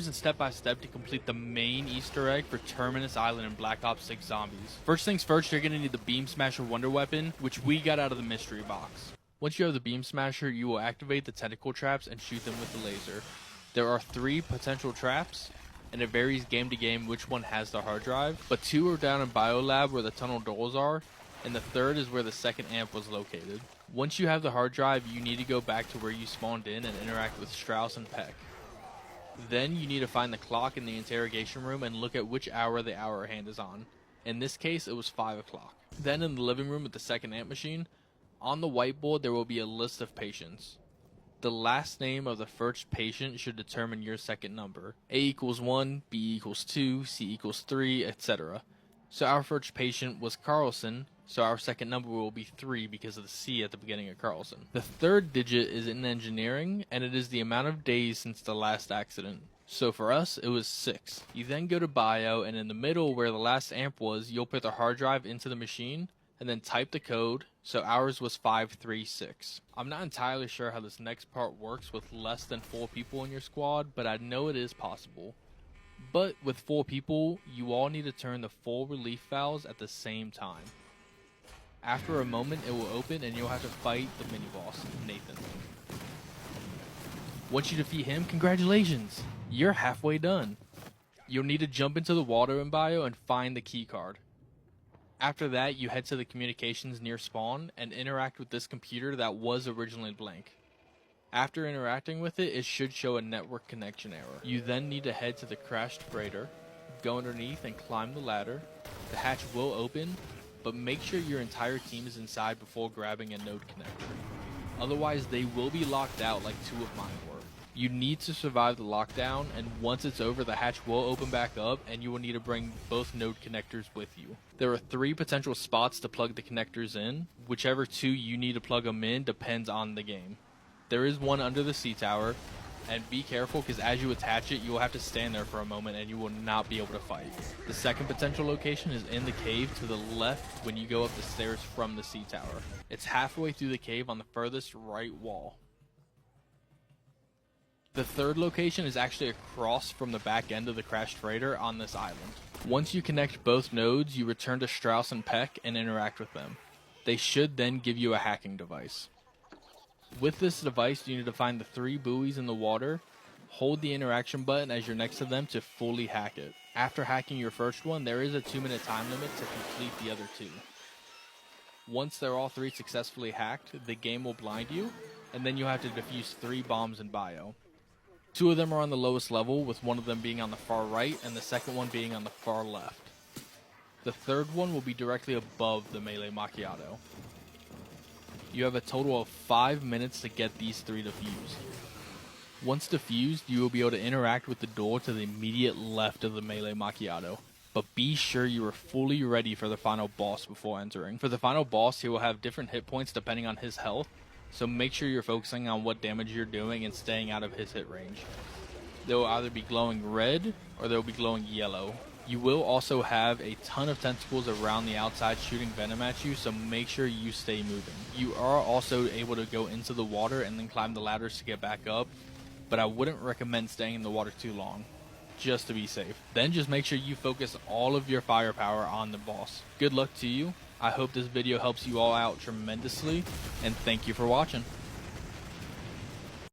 And step by step to complete the main Easter egg for Terminus Island in Black Ops 6 Zombies. First things first, you're going to need the Beam Smasher Wonder Weapon, which we got out of the mystery box. Once you have the Beam Smasher, you will activate the tentacle traps and shoot them with the laser. There are 3 potential traps, and it varies game to game which one has the hard drive, but 2 are down in Biolab where the tunnel doors are, and the 3rd is where the second amp was located. Once you have the hard drive, you need to go back to where you spawned in and interact with Strauss and Peck. Then you need to find the clock in the interrogation room and look at which hour the hour hand is on. In this case, it was 5 o'clock. Then in the living room with the second amp machine, on the whiteboard there will be a list of patients. The last name of the first patient should determine your second number. A equals 1, B equals 2, C equals 3, etc. So our first patient was Carlson, so our second number will be 3 because of the C at the beginning of Carlson. The 3rd digit is in engineering, and it is the amount of days since the last accident. So for us, it was 6. You then go to bio, and in the middle where the last amp was, you'll put the hard drive into the machine, and then type the code, so ours was 536. I'm not entirely sure how this next part works with less than 4 people in your squad, but I know it is possible. But with 4 people, you all need to turn the 4 relief valves at the same time. After a moment, it will open and you'll have to fight the mini-boss, Nathan. Once you defeat him, congratulations! You're halfway done. You'll need to jump into the water in bio and find the key card. After that, you head to the communications near spawn and interact with this computer that was originally blank. After interacting with it, it should show a network connection error. You then need to head to the crashed freighter, go underneath and climb the ladder. The hatch will open, but make sure your entire team is inside before grabbing a node connector. Otherwise, they will be locked out like 2 of mine were. You need to survive the lockdown, and once it's over, the hatch will open back up, and you will need to bring both node connectors with you. There are 3 potential spots to plug the connectors in. Whichever 2 you need to plug them in depends on the game. There is one under the C tower, and be careful because as you attach it, you will have to stand there for a moment and you will not be able to fight. The second potential location is in the cave to the left when you go up the stairs from the C tower. It's halfway through the cave on the furthest right wall. The 3rd location is actually across from the back end of the crashed freighter on this island. Once you connect both nodes, you return to Strauss and Peck and interact with them. They should then give you a hacking device. With this device, you need to find the 3 buoys in the water, hold the interaction button as you're next to them to fully hack it. After hacking your first one, there is a 2-minute time limit to complete the other 2. Once they're all 3 successfully hacked, the game will blind you, and then you'll have to defuse 3 bombs in bio. 2 of them are on the lowest level, with one of them being on the far right and the second one being on the far left. The 3rd one will be directly above the melee macchiato. You have a total of 5 minutes to get these 3 defused. Once defused, you will be able to interact with the door to the immediate left of the melee macchiato. But be sure you are fully ready for the final boss before entering. For the final boss, he will have different hit points depending on his health, so make sure you're focusing on what damage you're doing and staying out of his hit range. They will either be glowing red or they will be glowing yellow. You will also have a ton of tentacles around the outside shooting venom at you, so make sure you stay moving. You are also able to go into the water and then climb the ladders to get back up, but I wouldn't recommend staying in the water too long, just to be safe. Then just make sure you focus all of your firepower on the boss. Good luck to you. I hope this video helps you all out tremendously, and thank you for watching.